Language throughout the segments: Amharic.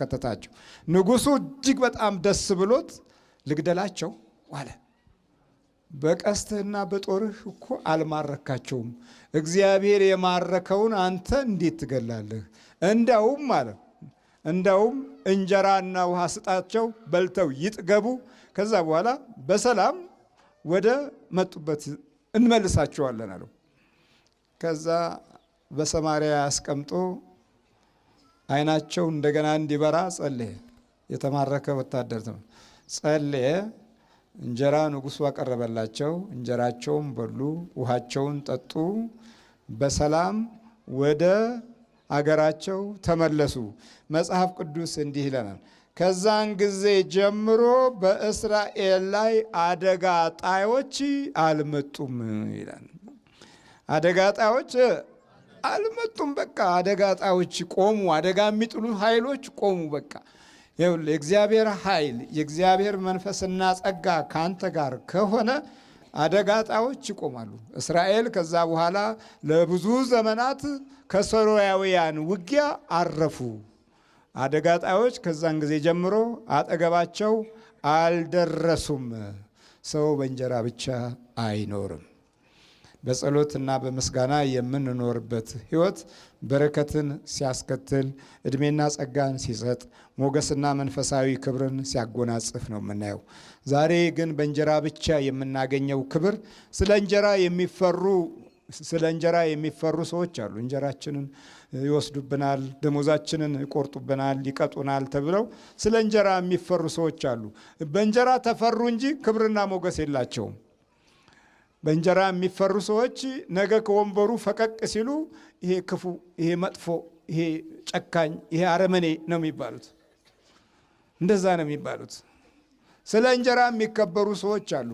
ከተታቸው። ንጉሡ እጅግ በጣም ደስ ብሎት ልግደላቸው አለ። በቀስትህና በጦርህ እኮ አልማረካቸውም። እግዚአብሔር የማረከውን አንተ እንዴት ትገላለህ? እንዳውም አለ እንዳውም እንጀራና ውሃ ስጣቸው፣ በልተው ይጥገቡ። ከዛ በኋላ በሰላም ወደ መጡበት እንመልሳቸዋለን አለው። ከዛ በሰማርያ አስቀምጦ ዓይናቸው እንደገና እንዲበራ ጸለየ። የተማረከ ወታደር ጸለየ። እንጀራ ንጉሡ አቀረበላቸው። እንጀራቸውን በሉ፣ ውሃቸውን ጠጡ፣ በሰላም ወደ አገራቸው ተመለሱ። መጽሐፍ ቅዱስ እንዲህ ይለናል፣ ከዛን ጊዜ ጀምሮ በእስራኤል ላይ አደጋ ጣዮች አልመጡም ይላል። አደጋ ጣዮች አልመጡም። በቃ አደጋ ጣዮች ቆሙ። አደጋ የሚጥሉ ኃይሎች ቆሙ። በቃ የእግዚአብሔር ኃይል የእግዚአብሔር መንፈስና ጸጋ ካንተ ጋር ከሆነ አደጋ ጣዮች ይቆማሉ። እስራኤል ከዛ በኋላ ለብዙ ዘመናት ከሶርያውያን ውጊያ አረፉ። አደጋ ጣዮች ከዛን ጊዜ ጀምሮ አጠገባቸው አልደረሱም። ሰው በእንጀራ ብቻ አይኖርም። በጸሎትና በምስጋና የምንኖርበት ሕይወት በረከትን ሲያስከትል፣ ዕድሜና ጸጋን ሲሰጥ፣ ሞገስና መንፈሳዊ ክብርን ሲያጎናጽፍ ነው የምናየው። ዛሬ ግን በእንጀራ ብቻ የምናገኘው ክብር ስለ እንጀራ የሚፈሩ ሰዎች አሉ። እንጀራችንን ይወስዱብናል፣ ደሞዛችንን ይቆርጡብናል፣ ይቀጡናል ተብለው ስለ እንጀራ የሚፈሩ ሰዎች አሉ። በእንጀራ ተፈሩ እንጂ ክብርና ሞገስ የላቸውም። በእንጀራ የሚፈሩ ሰዎች ነገ ከወንበሩ ፈቀቅ ሲሉ ይሄ ክፉ፣ ይሄ መጥፎ፣ ይሄ ጨካኝ፣ ይሄ አረመኔ ነው የሚባሉት። እንደዛ ነው የሚባሉት። ስለ እንጀራ የሚከበሩ ሰዎች አሉ።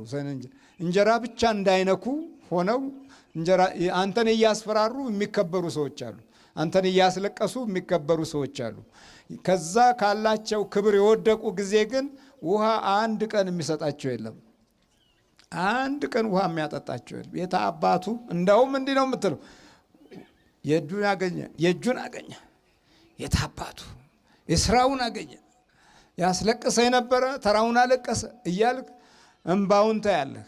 እንጀራ ብቻ እንዳይነኩ ሆነው አንተን እያስፈራሩ የሚከበሩ ሰዎች አሉ። አንተን እያስለቀሱ የሚከበሩ ሰዎች አሉ። ከዛ ካላቸው ክብር የወደቁ ጊዜ ግን ውሃ አንድ ቀን የሚሰጣቸው የለም። አንድ ቀን ውሃ የሚያጠጣቸው የለም። የታ አባቱ እንዳውም እንዲህ ነው የምትለው፣ የእጁን አገኘ፣ የታ አባቱ የስራውን አገኘ፣ ያስለቅሰ የነበረ ተራውን አለቀሰ እያልክ እምባውን ታያለህ።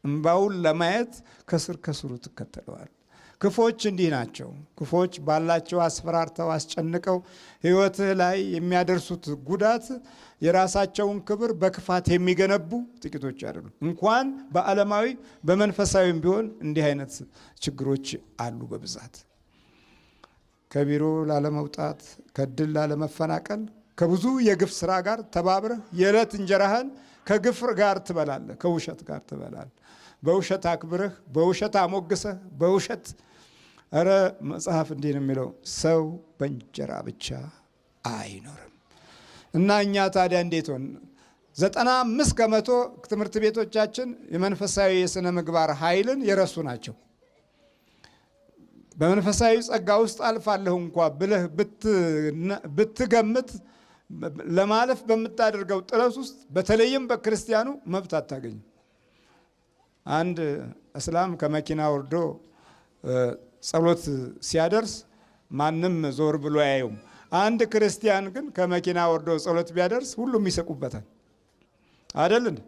እምባውን ለማየት ከስር ከስሩ ትከተለዋል። ክፎች እንዲህ ናቸው። ክፎች ባላቸው አስፈራርተው አስጨንቀው ሕይወትህ ላይ የሚያደርሱት ጉዳት የራሳቸውን ክብር በክፋት የሚገነቡ ጥቂቶች አይደሉም። እንኳን በዓለማዊ በመንፈሳዊም ቢሆን እንዲህ አይነት ችግሮች አሉ በብዛት። ከቢሮ ላለመውጣት፣ ከድል ላለመፈናቀል፣ ከብዙ የግፍ ስራ ጋር ተባብረህ የዕለት እንጀራህን ከግፍ ጋር ትበላለህ፣ ከውሸት ጋር ትበላለህ። በውሸት አክብረህ፣ በውሸት አሞግሰህ፣ በውሸት እረ መጽሐፍ እንዲህ ነው የሚለው፣ ሰው በእንጀራ ብቻ አይኖርም። እና እኛ ታዲያ እንዴት ሆን? 95% ትምህርት ቤቶቻችን የመንፈሳዊ የሥነ ምግባር ኃይልን የረሱ ናቸው። በመንፈሳዊ ጸጋ ውስጥ አልፋለሁ እንኳ ብለህ ብትገምት ለማለፍ በምታደርገው ጥረት ውስጥ በተለይም በክርስቲያኑ መብት አታገኝም። አንድ እስላም ከመኪና ወርዶ ጸሎት ሲያደርስ ማንም ዞር ብሎ አያየውም። አንድ ክርስቲያን ግን ከመኪና ወርዶ ጸሎት ቢያደርስ ሁሉም ይስቁበታል። አይደል እንዴ?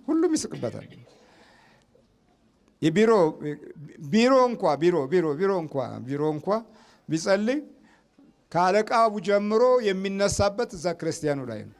ሁሉም ይስቁበታል። ቢሮ እንኳ ቢጸልይ ከአለቃው ጀምሮ የሚነሳበት እዛ ክርስቲያኑ ላይ ነው።